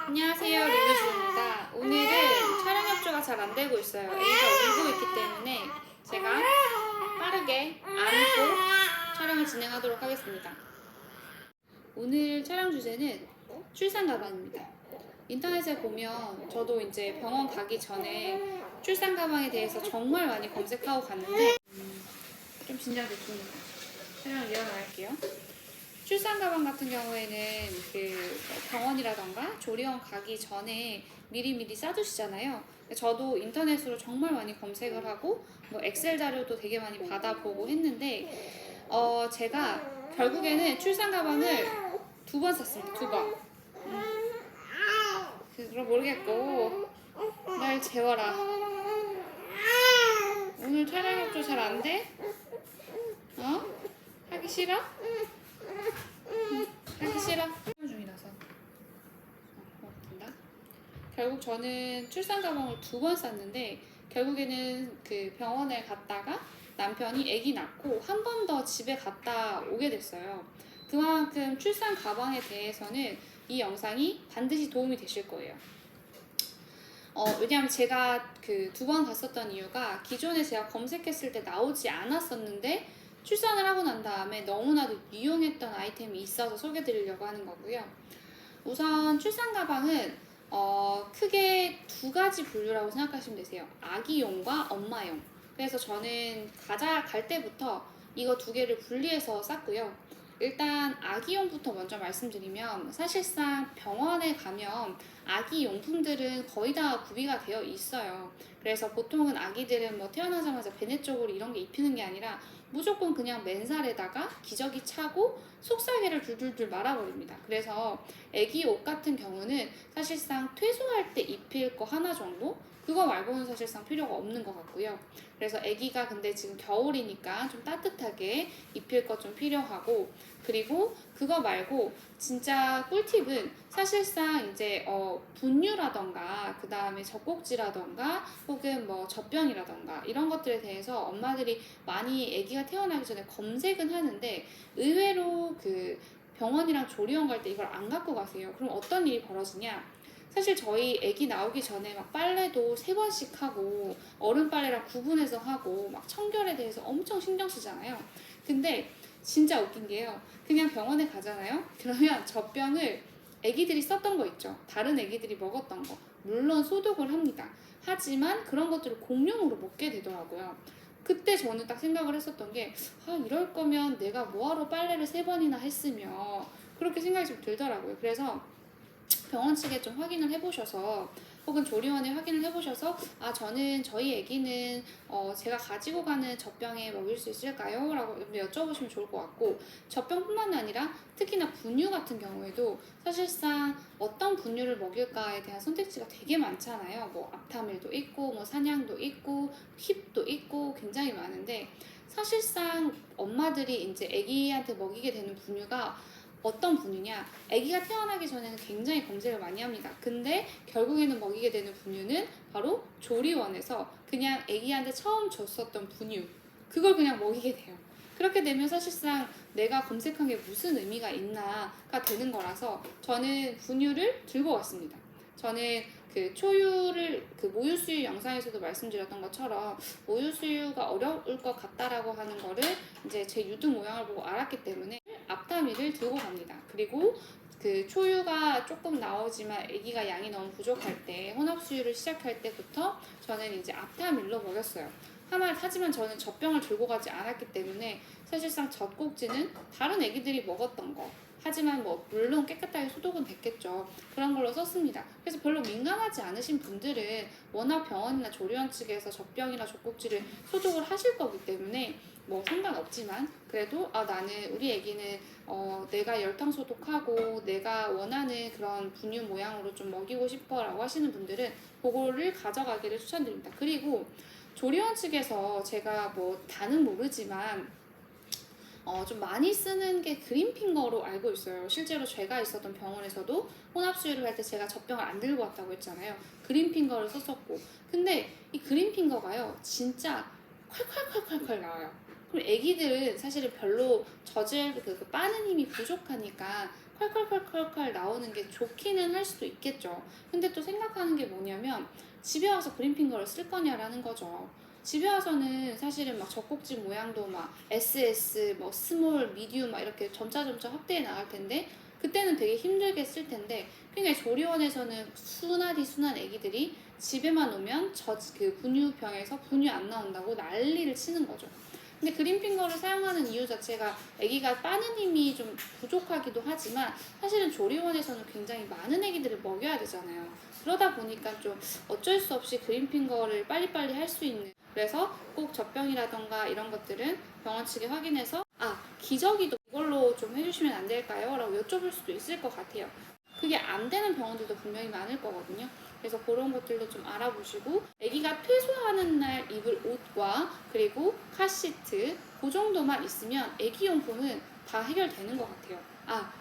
안녕하세요, 릴루즈입니다. 오늘은 촬영 협조가 잘 안 되고 있어요. 애기가 울고 있기 때문에 제가 빠르게 안고 촬영을 진행하도록 하겠습니다. 오늘 촬영 주제는 출산 가방입니다. 인터넷에 보면 저도 이제 병원 가기 전에 출산 가방에 대해서 정말 많이 검색하고 갔는데 좀 긴장됐습니다. 촬영을 이어나갈게요. 출산 가방 같은 경우에는 그 병원이라던가 조리원 가기 전에 미리미리 싸두시잖아요. 저도 인터넷으로 정말 많이 검색을 하고 뭐 엑셀 자료도 되게 많이 받아보고 했는데 제가 결국에는 출산 가방을 2번 샀습니다. 2번. 그럼 모르겠고 날 재워라. 오늘 촬영 협조 잘 안 돼? 하기 싫어? 하기 싫어? 촬영 중이라서 고맙습니다. 결국 저는 출산 가방을 2번 쌌는데 결국에는 그 병원에 갔다가 남편이 아기 낳고 한 번 더 집에 갔다 오게 됐어요. 그만큼 출산 가방에 대해서는 이 영상이 반드시 도움이 되실 거예요. 왜냐하면 제가 그 2번 갔었던 이유가 기존에 제가 검색했을 때 나오지 않았었는데 출산을 하고 난 다음에 너무나도 유용했던 아이템이 있어서 소개드리려고 하는 거고요. 우선 출산 가방은 크게 2가지 분류라고 생각하시면 되세요. 아기용과 엄마용. 그래서 저는 갈 때부터 이거 2개를 분리해서 쌌고요. 일단 아기용부터 먼저 말씀드리면 사실상 병원에 가면 아기 용품들은 거의 다 구비가 되어 있어요. 그래서 보통은 아기들은 뭐 태어나자마자 베네 쪽으로 이런 게 입히는 게 아니라 무조건 그냥 맨살에다가 기저귀 차고 속살개를 줄줄줄 말아버립니다. 그래서 아기 옷 같은 경우는 사실상 퇴소할 때 입힐 거 하나 정도? 그거 말고는 사실상 필요가 없는 것 같고요. 그래서 아기가 근데 지금 겨울이니까 좀 따뜻하게 입힐 거 좀 필요하고, 그리고 그거 말고 진짜 꿀팁은 사실상 이제 분유라던가 그 다음에 젖꼭지라던가 혹은 뭐 젖병이라던가 이런 것들에 대해서 엄마들이 많이 아기가 태어나기 전에 검색은 하는데 의외로 그 병원이랑 조리원 갈 때 이걸 안 갖고 가세요. 그럼 어떤 일이 벌어지냐? 사실 저희 아기 나오기 전에 막 빨래도 3번씩 하고 어른 빨래랑 구분해서 하고 막 청결에 대해서 엄청 신경 쓰잖아요. 근데 진짜 웃긴 게요. 그냥 병원에 가잖아요. 그러면 젖병을 아기들이 썼던 거 있죠. 다른 아기들이 먹었던 거. 물론 소독을 합니다. 하지만 그런 것들을 공용으로 먹게 되더라고요. 그때 저는 딱 생각을 했었던 게 이럴 거면 내가 뭐하러 빨래를 3번이나 했으며 그렇게 생각이 좀 들더라고요. 그래서 병원 측에 좀 확인을 해보셔서 혹은 조리원에 확인을 해보셔서 저는 저희 아기는 제가 가지고 가는 젖병에 먹일 수 있을까요? 라고 여쭤보시면 좋을 것 같고, 젖병뿐만 아니라 특히나 분유 같은 경우에도 사실상 어떤 분유를 먹일까에 대한 선택지가 되게 많잖아요. 뭐 앞타밀도 있고 뭐 사냥도 있고 힙도 있고 굉장히 많은데 사실상 엄마들이 이제 아기한테 먹이게 되는 분유가 어떤 분유냐? 아기가 태어나기 전에는 굉장히 검색을 많이 합니다. 근데 결국에는 먹이게 되는 분유는 바로 조리원에서 그냥 아기한테 처음 줬었던 분유, 그걸 그냥 먹이게 돼요. 그렇게 되면 사실상 내가 검색한 게 무슨 의미가 있나가 되는 거라서 저는 분유를 들고 왔습니다. 저는 그 초유를 그 모유수유 영상에서도 말씀드렸던 것처럼 모유수유가 어려울 것 같다라고 하는 거를 이제 제 유튜브 모양을 보고 알았기 때문에 앞타밀을 들고 갑니다. 그리고 그 초유가 조금 나오지만 아기가 양이 너무 부족할 때 혼합수유를 시작할 때부터 저는 이제 앞타밀로 먹였어요. 하지만 저는 젖병을 들고 가지 않았기 때문에 사실상 젖꼭지는 다른 아기들이 먹었던 거, 하지만 뭐 물론 깨끗하게 소독은 됐겠죠. 그런 걸로 썼습니다. 그래서 별로 민감하지 않으신 분들은 워낙 병원이나 조리원 측에서 젖병이나 젖꼭지를 소독을 하실 거기 때문에 뭐 상관없지만 그래도 나는 우리 아기는 내가 열탕 소독하고 내가 원하는 그런 분유 모양으로 좀 먹이고 싶어 라고 하시는 분들은 그거를 가져가기를 추천드립니다. 그리고 조리원 측에서 제가 뭐 다는 모르지만 좀 많이 쓰는 게 그린핑거로 알고 있어요. 실제로 제가 있었던 병원에서도 혼합수유를 할 때 제가 젖병을 안 들고 왔다고 했잖아요. 그린핑거를 썼었고, 근데 이 그린핑거가요 진짜 콸콸콸콸콸 나와요. 그리고 애기들은 사실은 별로 젖을 빠는 힘이 부족하니까 콸콸콸콸콸 나오는 게 좋기는 할 수도 있겠죠. 근데 또 생각하는 게 뭐냐면 집에 와서 그린핑거를 쓸 거냐라는 거죠. 집에 와서는 사실은 막 젖꼭지 모양도 막 SS, 뭐 스몰, 미디움 막 이렇게 점차 확대해 나갈 텐데 그때는 되게 힘들게 쓸 텐데 그러니까 조리원에서는 순하디 순한 애기들이 집에만 오면 그 분유병에서 분유 안 나온다고 난리를 치는 거죠. 근데 그린핑거를 사용하는 이유 자체가 아기가 빠는 힘이 좀 부족하기도 하지만 사실은 조리원에서는 굉장히 많은 아기들을 먹여야 되잖아요. 그러다 보니까 좀 어쩔 수 없이 그린핑거를 빨리빨리 할 수 있는, 그래서 꼭 젖병이라던가 이런 것들은 병원 측에 확인해서 기저귀도 이걸로 좀 해주시면 안 될까요? 라고 여쭤볼 수도 있을 것 같아요. 그게 안 되는 병원들도 분명히 많을 거거든요. 그래서 그런 것들도 좀 알아보시고 아기가 퇴소하는 날 입을 옷과 그리고 카시트 그 정도만 있으면 아기용품은 다 해결되는 것 같아요.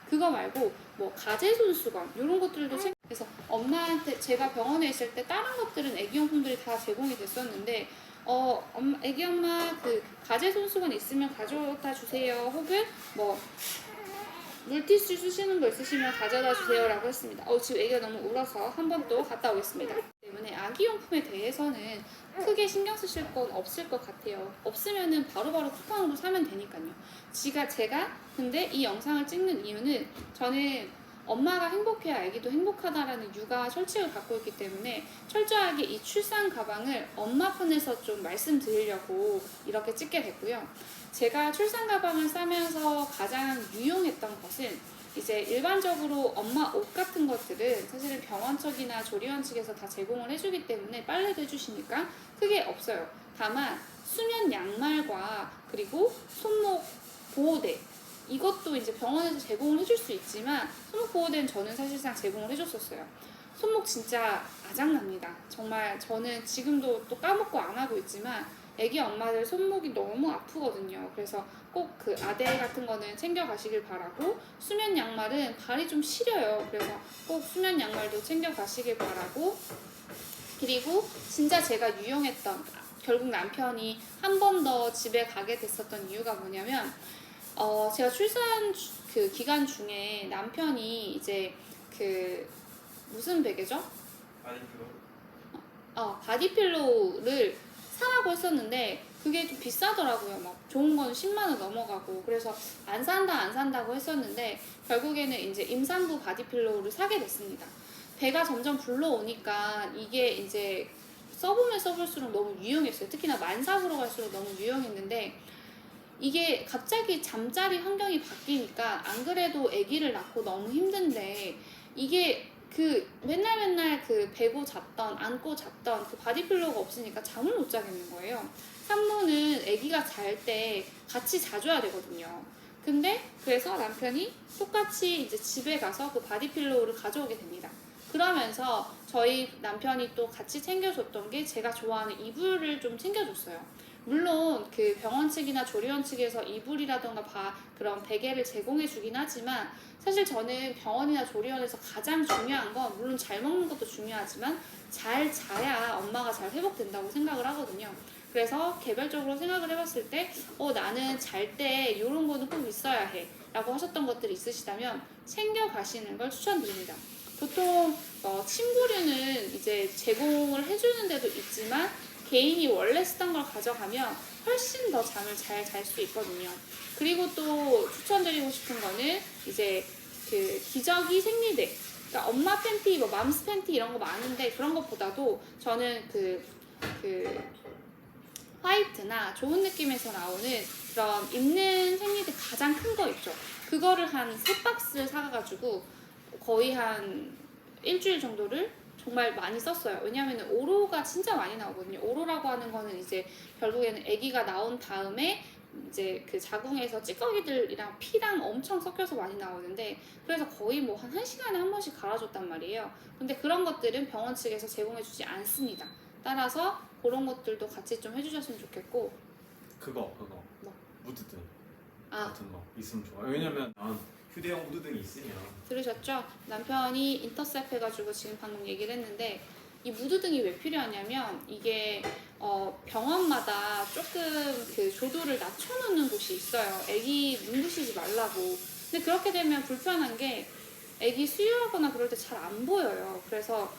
그거 말고 뭐 가제손수건 이런 것들도 그래서 엄마한테 제가 병원에 있을 때 다른 것들은 아기용품들이 다 제공이 됐었는데 아기 엄마 그 가제손수건 있으면 가져다 주세요. 혹은 뭐 물티슈 쓰시는 거 있으시면 가져다 주세요 라고 했습니다. 지금 애기가 너무 울어서 한 번 또 갔다 오겠습니다. 때문에 아기용품에 대해서는 크게 신경 쓰실 건 없을 것 같아요. 없으면은 바로바로 쿠팡으로 사면 되니까요. 제가 근데 이 영상을 찍는 이유는 저는 엄마가 행복해야 아기도 행복하다라는 육아 철칙을 갖고 있기 때문에 철저하게 이 출산 가방을 엄마 편에서 좀 말씀드리려고 이렇게 찍게 됐고요. 제가 출산 가방을 싸면서 가장 유용했던 것은 이제 일반적으로 엄마 옷 같은 것들은 사실은 병원 측이나 조리원 측에서 다 제공을 해주기 때문에 빨래도 해주시니까 크게 없어요. 다만 수면 양말과 그리고 손목 보호대 이것도 이제 병원에서 제공을 해줄 수 있지만 손목 보호대는 저는 사실상 제공을 해줬었어요. 손목 진짜 아작납니다. 정말 저는 지금도 또 까먹고 안 하고 있지만 애기 엄마들 손목이 너무 아프거든요. 그래서 꼭 그 아대 같은 거는 챙겨 가시길 바라고 수면 양말은 발이 좀 시려요. 그래서 꼭 수면 양말도 챙겨 가시길 바라고 그리고 진짜 제가 유용했던 결국 남편이 한 번 더 집에 가게 됐었던 이유가 뭐냐면 제가 출산 그 기간 중에 남편이 이제 그 무슨 베개죠? 바디필로우를 사라고 했었는데 그게 좀 비싸더라고요. 막 좋은 건 10만 원 넘어가고 그래서 안 산다고 했었는데 결국에는 이제 임산부 바디필로우를 사게 됐습니다. 배가 점점 불러오니까 이게 이제 써보면 써볼수록 너무 유용했어요. 특히나 만삭으로 갈수록 너무 유용했는데 이게 갑자기 잠자리 환경이 바뀌니까 안 그래도 아기를 낳고 너무 힘든데 이게 그 맨날 그 베고 잤던 안고 잤던 그 바디필로우가 없으니까 잠을 못 자겠는 거예요. 산모는 아기가 잘 때 같이 자줘야 되거든요. 근데 그래서 남편이 똑같이 이제 집에 가서 그 바디필로우를 가져오게 됩니다. 그러면서 저희 남편이 또 같이 챙겨줬던 게 제가 좋아하는 이불을 좀 챙겨줬어요. 물론 그 병원 측이나 조리원 측에서 이불이라던가 그런 베개를 제공해 주긴 하지만 사실 저는 병원이나 조리원에서 가장 중요한 건 물론 잘 먹는 것도 중요하지만 잘 자야 엄마가 잘 회복된다고 생각을 하거든요. 그래서 개별적으로 생각을 해봤을 때 나는 잘 때 이런 거는 꼭 있어야 해 라고 하셨던 것들이 있으시다면 챙겨 가시는 걸 추천드립니다. 보통 침구류는 이제 제공을 해주는 데도 있지만 개인이 원래 쓰던 걸 가져가면 훨씬 더 잠을 잘 잘 수 있거든요. 그리고 또 추천드리고 싶은 거는 이제 그 기저귀 생리대. 그러니까 엄마 팬티, 뭐 맘스 팬티 이런 거 많은데 그런 것보다도 저는 그 화이트나 좋은 느낌에서 나오는 그런 입는 생리대 가장 큰 거 있죠. 그거를 한 3박스 사가지고 거의 한 일주일 정도를 정말 많이 썼어요. 왜냐하면 오로가 진짜 많이 나오거든요. 오로라고 하는 거는 이제 결국에는 아기가 나온 다음에 이제 그 자궁에서 찌꺼기들이랑 피랑 엄청 섞여서 많이 나오는데 그래서 거의 뭐 한 1시간에 한 번씩 갈아줬단 말이에요. 근데 그런 것들은 병원 측에서 제공해주지 않습니다. 따라서 그런 것들도 같이 좀 해주셨으면 좋겠고 그거 뭐? 무드등 같은 거 있으면 좋아요. 왜냐면 휴대용 무드등이 있으면 들으셨죠? 남편이 인터셉 해가지고 지금 방금 얘기를 했는데 이 무드등이 왜 필요하냐면 이게 병원마다 조금 그 조도를 낮춰놓는 곳이 있어요. 애기 눈부시지 말라고. 근데 그렇게 되면 불편한 게 애기 수유하거나 그럴 때 잘 안 보여요. 그래서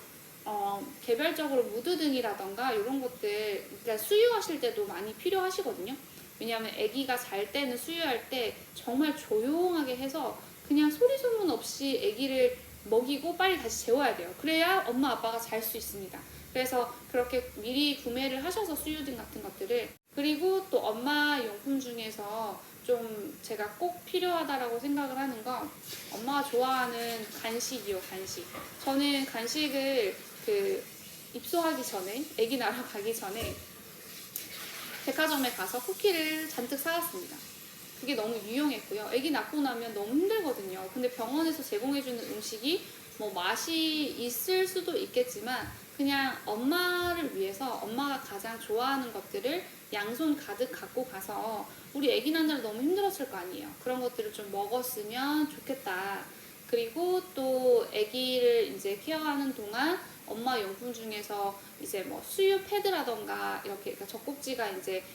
개별적으로 무드 등이라던가 이런 것들, 그러니까 수유하실 때도 많이 필요하시거든요. 왜냐하면 아기가 잘 때는 수유할 때 정말 조용하게 해서 그냥 소리 소문 없이 아기를 먹이고 빨리 다시 재워야 돼요. 그래야 엄마 아빠가 잘 수 있습니다. 그래서 그렇게 미리 구매를 하셔서 수유등 같은 것들을, 그리고 또 엄마 용품 중에서 좀 제가 꼭 필요하다라고 생각을 하는 건 엄마가 좋아하는 간식이요, 간식. 저는 간식을 입소하기 전에, 아기 낳으러 가기 전에 백화점에 가서 쿠키를 잔뜩 사왔습니다. 그게 너무 유용했고요. 아기 낳고 나면 너무 힘들거든요. 근데 병원에서 제공해주는 음식이 뭐 맛이 있을 수도 있겠지만 그냥 엄마를 위해서 엄마가 가장 좋아하는 것들을 양손 가득 갖고 가서, 우리 아기 낳느라 너무 힘들었을 거 아니에요. 그런 것들을 좀 먹었으면 좋겠다. 그리고 또 아기를 이제 케어하는 동안 엄마 용품 중에서 이제 뭐 수유 패드라던가 이렇게, 그러니까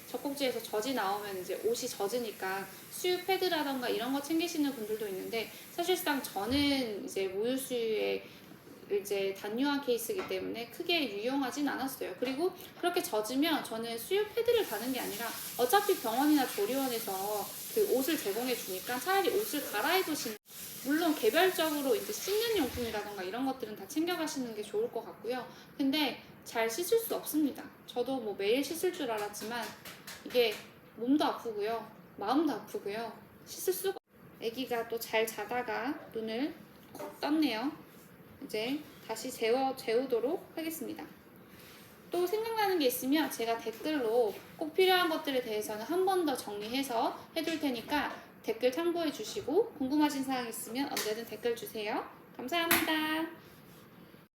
젖꼭지에서 젖이 나오면 이제 옷이 젖으니까 수유 패드라던가 이런 거 챙기시는 분들도 있는데, 사실상 저는 이제 모유 수유에 이제 단유한 케이스이기 때문에 크게 유용하진 않았어요. 그리고 그렇게 젖으면 저는 수유 패드를 가는 게 아니라 어차피 병원이나 조리원에서 그 옷을 제공해 주니까 차라리 옷을 갈아입으시는, 물론 개별적으로 이제 씻는 용품이라던가 이런 것들은 다 챙겨가시는 게 좋을 것 같고요. 근데 잘 씻을 수 없습니다. 저도 뭐 매일 씻을 줄 알았지만 이게 몸도 아프고요, 마음도 아프고요, 씻을 수가. 아기가 또 잘 자다가 눈을 콕 떴네요. 이제 다시 재우도록 하겠습니다. 또 생각나는 게 있으면 제가 댓글로 꼭 필요한 것들에 대해서는 한 번 더 정리해서 해둘 테니까 댓글 참고해 주시고, 궁금하신 사항 있으면 언제든 댓글 주세요. 감사합니다.